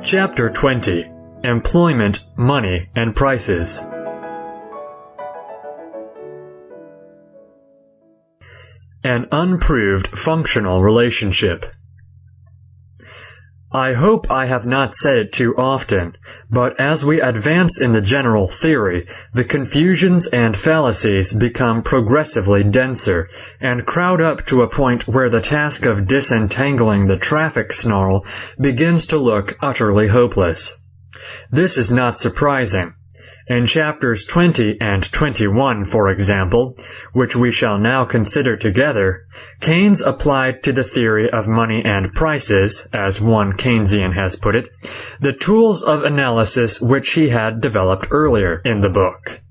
Chapter 20. Employment, Money, and Prices. An unproved functional relationship. I hope I have not said it too often, but as we advance in the general theory, the confusions and fallacies become progressively denser, and crowd up to a point where the task of disentangling the traffic snarl begins to look utterly hopeless. This is not surprising. In chapters 20 and 21, for example, which we shall now consider together, Keynes applied to the theory of money and prices, as one Keynesian has put it, the tools of analysis which he had developed earlier in the book.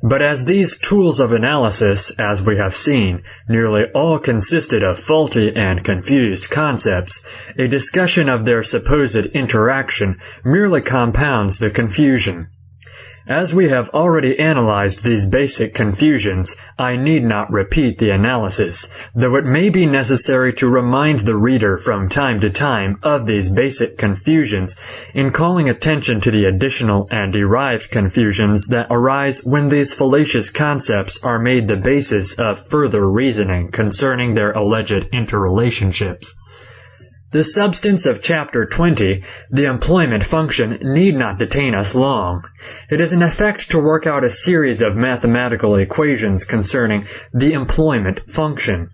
But as these tools of analysis, as we have seen, nearly all consisted of faulty and confused concepts, a discussion of their supposed interaction merely compounds the confusion. As we have already analyzed these basic confusions, I need not repeat the analysis, though it may be necessary to remind the reader from time to time of these basic confusions in calling attention to the additional and derived confusions that arise when these fallacious concepts are made the basis of further reasoning concerning their alleged interrelationships. The substance of Chapter 20, the employment function, need not detain us long. It is an effect to work out a series of mathematical equations concerning the employment function.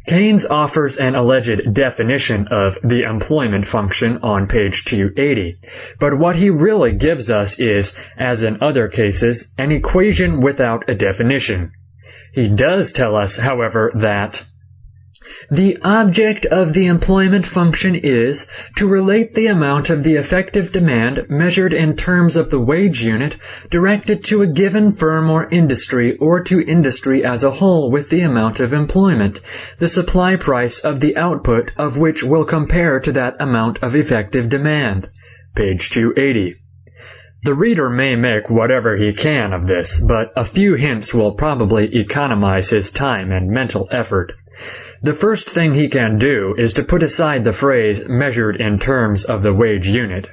Keynes offers an alleged definition of the employment function on page 280, but what he really gives us is, as in other cases, an equation without a definition. He does tell us, however, that the object of the employment function is to relate the amount of the effective demand measured in terms of the wage unit directed to a given firm or industry or to industry as a whole with the amount of employment, the supply price of the output of which will compare to that amount of effective demand. Page 280. The reader may make whatever he can of this, but a few hints will probably economize his time and mental effort. The first thing he can do is to put aside the phrase measured in terms of the wage unit.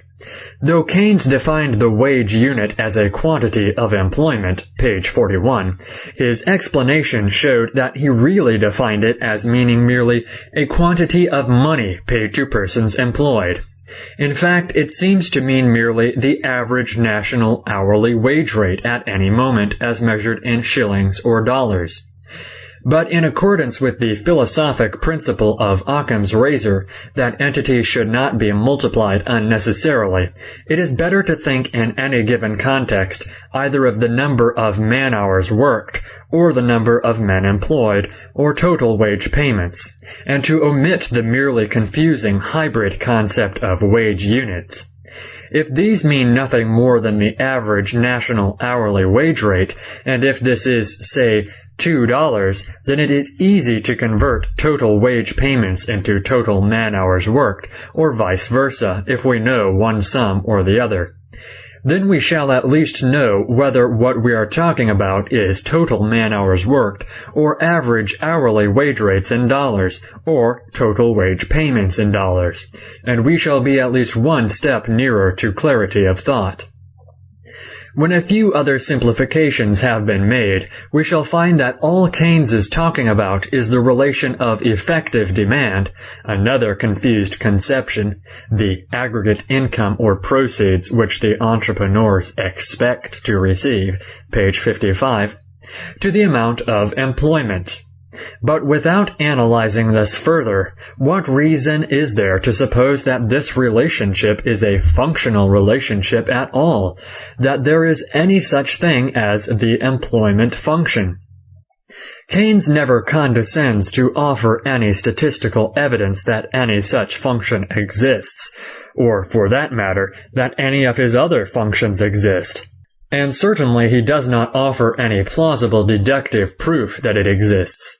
Though Keynes defined the wage unit as a quantity of employment, page 41, his explanation showed that he really defined it as meaning merely a quantity of money paid to persons employed. In fact, it seems to mean merely the average national hourly wage rate at any moment as measured in shillings or dollars. But in accordance with the philosophic principle of Occam's razor that entities should not be multiplied unnecessarily, it is better to think in any given context either of the number of man-hours worked or the number of men employed, or total wage payments, and to omit the merely confusing hybrid concept of wage units. If these mean nothing more than the average national hourly wage rate, and if this is, say, $2, then it is easy to convert total wage payments into total man-hours worked, or vice versa, if we know one sum or the other. Then we shall at least know whether what we are talking about is total man-hours worked, or average hourly wage rates in dollars, or total wage payments in dollars, and we shall be at least one step nearer to clarity of thought. When a few other simplifications have been made, we shall find that all Keynes is talking about is the relation of effective demand, another confused conception, the aggregate income or proceeds which the entrepreneurs expect to receive, page 55, to the amount of employment. But without analyzing this further, what reason is there to suppose that this relationship is a functional relationship at all, that there is any such thing as the employment function? Keynes never condescends to offer any statistical evidence that any such function exists, or, for that matter, that any of his other functions exist. And certainly he does not offer any plausible deductive proof that it exists.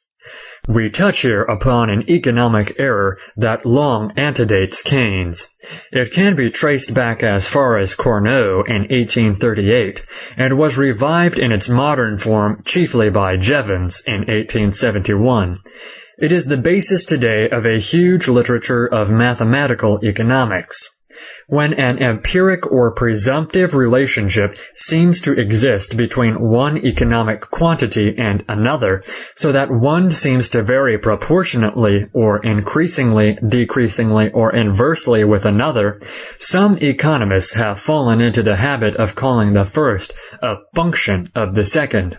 We touch here upon an economic error that long antedates Keynes. It can be traced back as far as Cournot in 1838, and was revived in its modern form chiefly by Jevons in 1871. It is the basis today of a huge literature of mathematical economics. When an empiric or presumptive relationship seems to exist between one economic quantity and another, so that one seems to vary proportionately or increasingly, decreasingly, or inversely with another, some economists have fallen into the habit of calling the first a function of the second.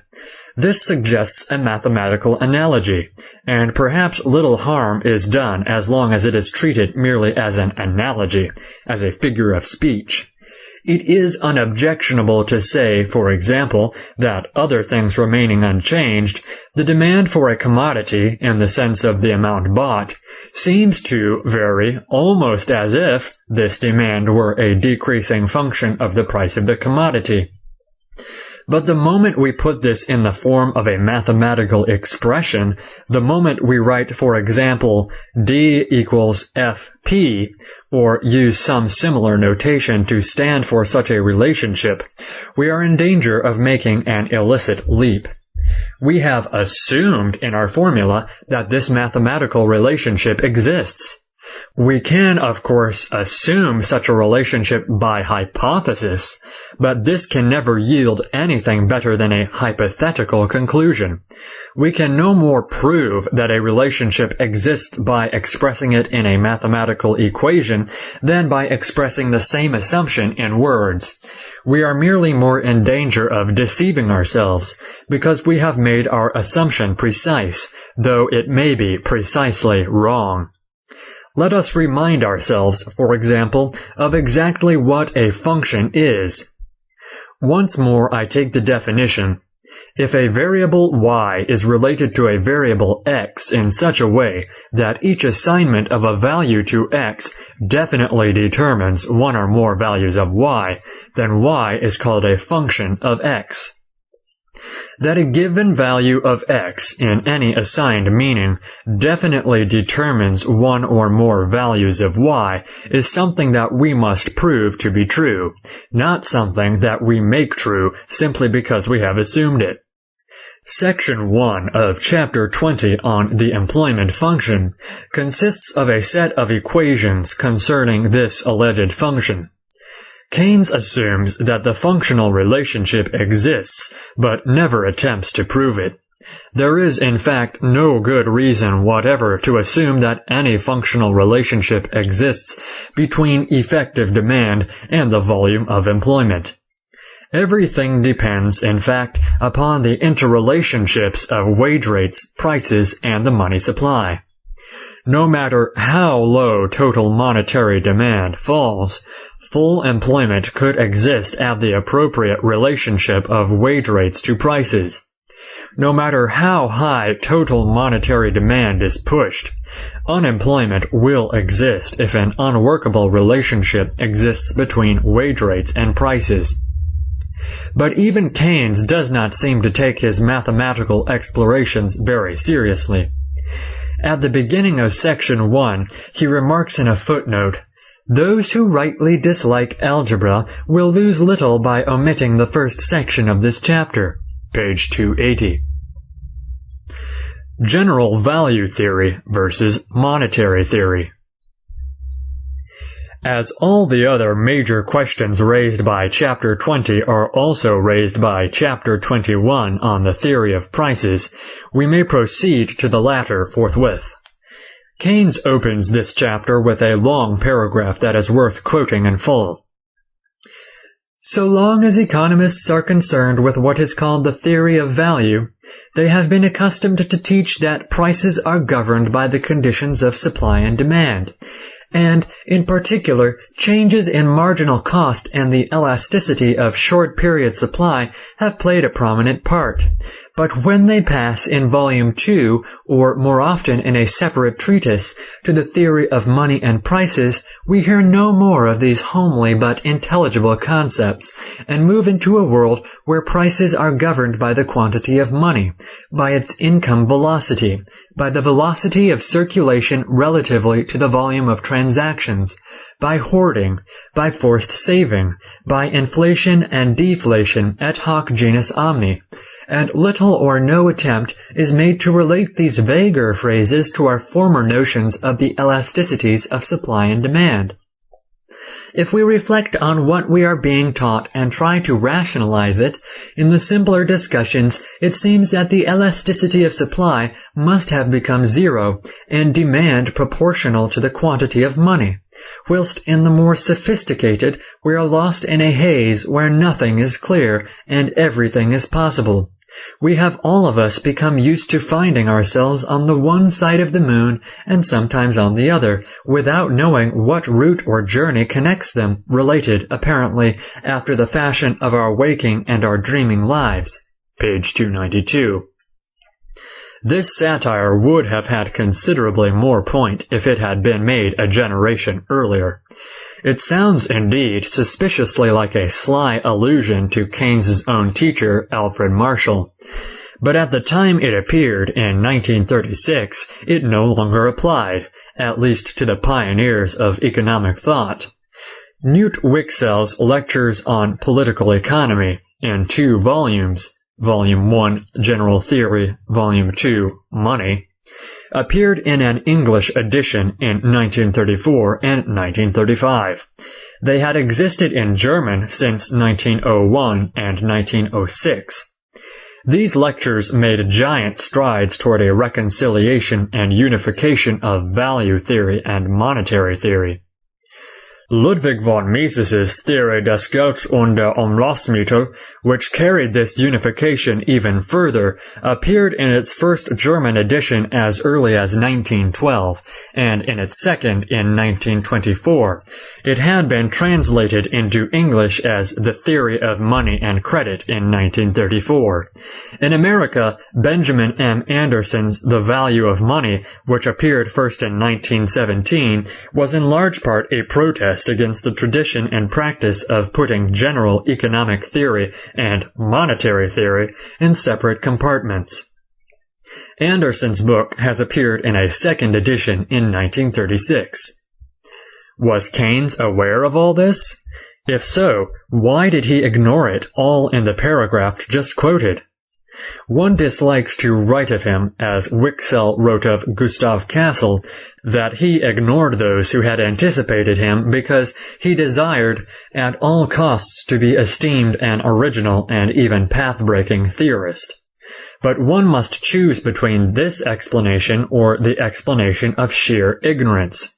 This suggests a mathematical analogy, and perhaps little harm is done as long as it is treated merely as an analogy, as a figure of speech. It is unobjectionable to say, for example, that other things remaining unchanged, the demand for a commodity, in the sense of the amount bought, seems to vary almost as if this demand were a decreasing function of the price of the commodity. But the moment we put this in the form of a mathematical expression, the moment we write, for example, D equals FP, or use some similar notation to stand for such a relationship, we are in danger of making an illicit leap. We have assumed in our formula that this mathematical relationship exists. We can, of course, assume such a relationship by hypothesis, but this can never yield anything better than a hypothetical conclusion. We can no more prove that a relationship exists by expressing it in a mathematical equation than by expressing the same assumption in words. We are merely more in danger of deceiving ourselves, because we have made our assumption precise, though it may be precisely wrong. Let us remind ourselves, for example, of exactly what a function is. Once more I take the definition. If a variable y is related to a variable x in such a way that each assignment of a value to x definitely determines one or more values of y, then y is called a function of x. That a given value of x in any assigned meaning definitely determines one or more values of y is something that we must prove to be true, not something that we make true simply because we have assumed it. Section 1 of Chapter 20 on the employment function consists of a set of equations concerning this alleged function. Keynes assumes that the functional relationship exists, but never attempts to prove it. There is, in fact, no good reason whatever to assume that any functional relationship exists between effective demand and the volume of employment. Everything depends, in fact, upon the interrelationships of wage rates, prices, and the money supply. No matter how low total monetary demand falls, full employment could exist at the appropriate relationship of wage rates to prices. No matter how high total monetary demand is pushed, unemployment will exist if an unworkable relationship exists between wage rates and prices. But even Keynes does not seem to take his mathematical explorations very seriously. At the beginning of Section 1, he remarks in a footnote, "Those who rightly dislike algebra will lose little by omitting the first section of this chapter." Page 280. General value theory versus monetary theory. As all the other major questions raised by Chapter 20 are also raised by Chapter 21 on the theory of prices, we may proceed to the latter forthwith. Keynes opens this chapter with a long paragraph that is worth quoting in full. So long as economists are concerned with what is called the theory of value, they have been accustomed to teach that prices are governed by the conditions of supply and demand, and, in particular, changes in marginal cost and the elasticity of short-period supply have played a prominent part. But when they pass in Volume 2, or more often in a separate treatise, to the theory of money and prices, we hear no more of these homely but intelligible concepts, and move into a world where prices are governed by the quantity of money, by its income velocity, by the velocity of circulation relatively to the volume of transactions, by hoarding, by forced saving, by inflation and deflation et hoc genus omni, and little or no attempt is made to relate these vaguer phrases to our former notions of the elasticities of supply and demand. If we reflect on what we are being taught and try to rationalize it, in the simpler discussions, it seems that the elasticity of supply must have become zero and demand proportional to the quantity of money, whilst in the more sophisticated we are lost in a haze where nothing is clear and everything is possible. We have all of us become used to finding ourselves on the one side of the moon and sometimes on the other, without knowing what route or journey connects them, related, apparently, after the fashion of our waking and our dreaming lives. Page 292. This satire would have had considerably more point if it had been made a generation earlier. It sounds, indeed, suspiciously like a sly allusion to Keynes's own teacher, Alfred Marshall. But at the time it appeared, in 1936, it no longer applied, at least to the pioneers of economic thought. Newt Wicksell's Lectures on Political Economy, in 2 volumes, Volume 1, General Theory, Volume 2, Money, appeared in an English edition in 1934 and 1935. They had existed in German since 1901 and 1906. These lectures made giant strides toward a reconciliation and unification of value theory and monetary theory. Ludwig von Mises's theory des Gelds und der Umlaufsmittel, which carried this unification even further, appeared in its first German edition as early as 1912, and in its second in 1924. It had been translated into English as The Theory of Money and Credit in 1934. In America, Benjamin M. Anderson's The Value of Money, which appeared first in 1917, was in large part a protest against the tradition and practice of putting general economic theory and monetary theory in separate compartments. Anderson's book has appeared in a second edition in 1936. Was Keynes aware of all this? If so, why did he ignore it all in the paragraph just quoted? One dislikes to write of him, as Wicksell wrote of Gustav Cassel, that he ignored those who had anticipated him because he desired at all costs to be esteemed an original and even path-breaking theorist. But one must choose between this explanation or the explanation of sheer ignorance.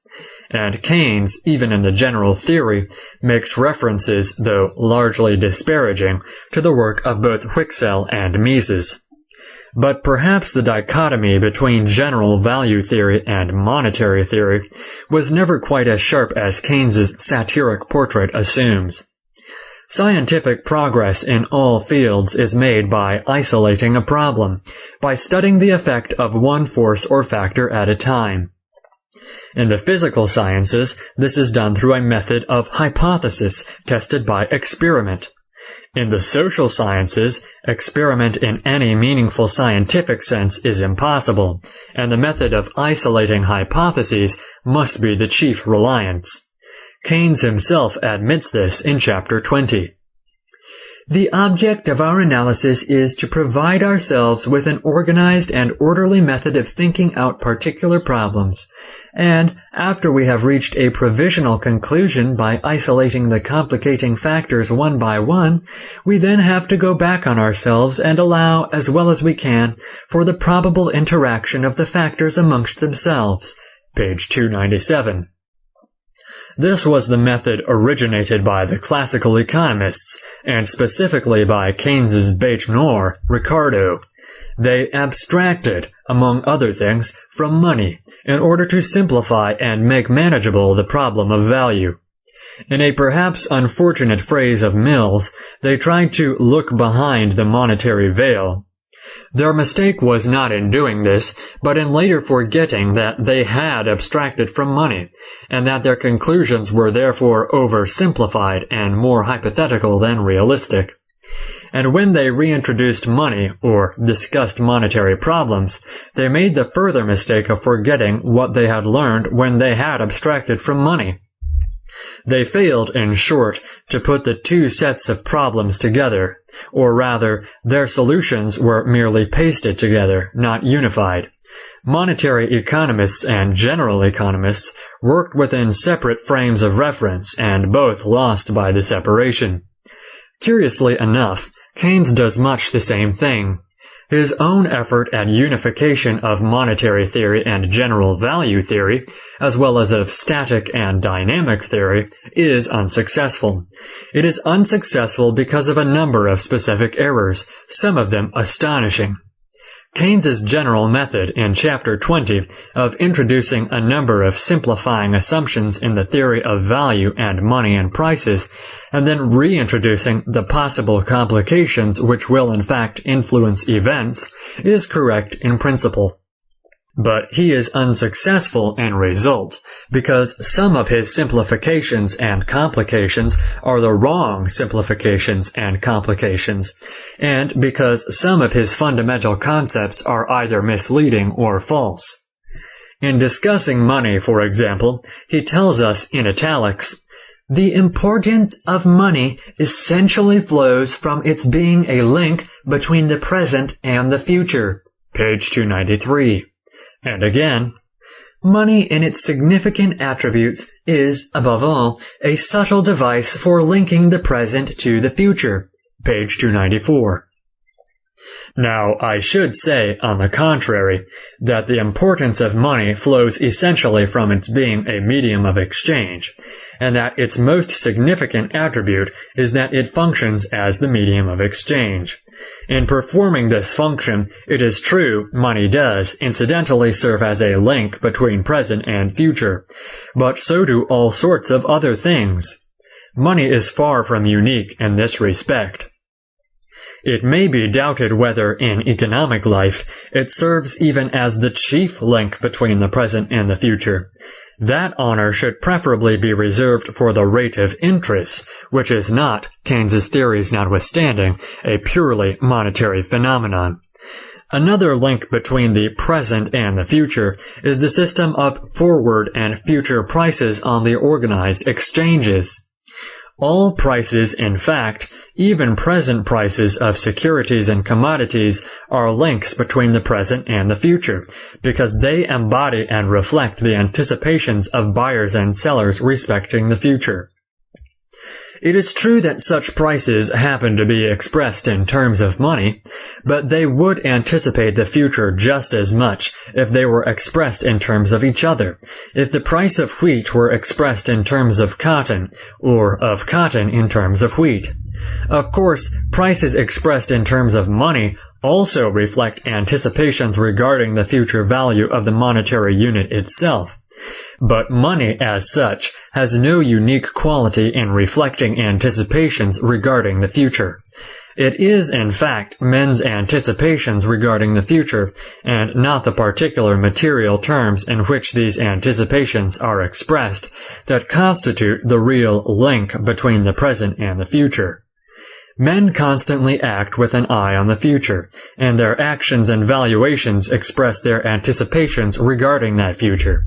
And Keynes, even in the general theory, makes references, though largely disparaging, to the work of both Wicksell and Mises. But perhaps the dichotomy between general value theory and monetary theory was never quite as sharp as Keynes's satiric portrait assumes. Scientific progress in all fields is made by isolating a problem, by studying the effect of one force or factor at a time. In the physical sciences, this is done through a method of hypothesis tested by experiment. In the social sciences, experiment in any meaningful scientific sense is impossible, and the method of isolating hypotheses must be the chief reliance. Keynes himself admits this in Chapter 20. The object of our analysis is to provide ourselves with an organized and orderly method of thinking out particular problems, and, after we have reached a provisional conclusion by isolating the complicating factors one by one, we then have to go back on ourselves and allow, as well as we can, for the probable interaction of the factors amongst themselves. Page 297. This was the method originated by the classical economists, and specifically by Keynes's bête noire, Ricardo. They abstracted, among other things, from money, in order to simplify and make manageable the problem of value. In a perhaps unfortunate phrase of Mill's, they tried to look behind the monetary veil. Their mistake was not in doing this, but in later forgetting that they had abstracted from money, and that their conclusions were therefore oversimplified and more hypothetical than realistic. And when they reintroduced money, or discussed monetary problems, they made the further mistake of forgetting what they had learned when they had abstracted from money. They failed, in short, to put the two sets of problems together, or rather, their solutions were merely pasted together, not unified. Monetary economists and general economists worked within separate frames of reference, and both lost by the separation. Curiously enough, Keynes does much the same thing. His own effort at unification of monetary theory and general value theory, as well as of static and dynamic theory, is unsuccessful. It is unsuccessful because of a number of specific errors, some of them astonishing. Keynes's general method in Chapter 20 of introducing a number of simplifying assumptions in the theory of value and money and prices, and then reintroducing the possible complications which will in fact influence events, is correct in principle. But he is unsuccessful in result, because some of his simplifications and complications are the wrong simplifications and complications, and because some of his fundamental concepts are either misleading or false. In discussing money, for example, he tells us in italics, "The importance of money essentially flows from its being a link between the present and the future," page 293. And again, "Money in its significant attributes is, above all, a subtle device for linking the present to the future," page 294. Now, I should say, on the contrary, that the importance of money flows essentially from its being a medium of exchange, and that its most significant attribute is that it functions as the medium of exchange. In performing this function, it is true money does incidentally serve as a link between present and future, but so do all sorts of other things. Money is far from unique in this respect. It may be doubted whether, in economic life, it serves even as the chief link between the present and the future. That honor should preferably be reserved for the rate of interest, which is not, Keynes's theories notwithstanding, a purely monetary phenomenon. Another link between the present and the future is the system of forward and future prices on the organized exchanges. All prices, in fact, even present prices of securities and commodities, are links between the present and the future, because they embody and reflect the anticipations of buyers and sellers respecting the future. It is true that such prices happen to be expressed in terms of money, but they would anticipate the future just as much if they were expressed in terms of each other. If the price of wheat were expressed in terms of cotton, or of cotton in terms of wheat. Of course, prices expressed in terms of money also reflect anticipations regarding the future value of the monetary unit itself. But money, as such, has no unique quality in reflecting anticipations regarding the future. It is, in fact, men's anticipations regarding the future, and not the particular material terms in which these anticipations are expressed, that constitute the real link between the present and the future. Men constantly act with an eye on the future, and their actions and valuations express their anticipations regarding that future.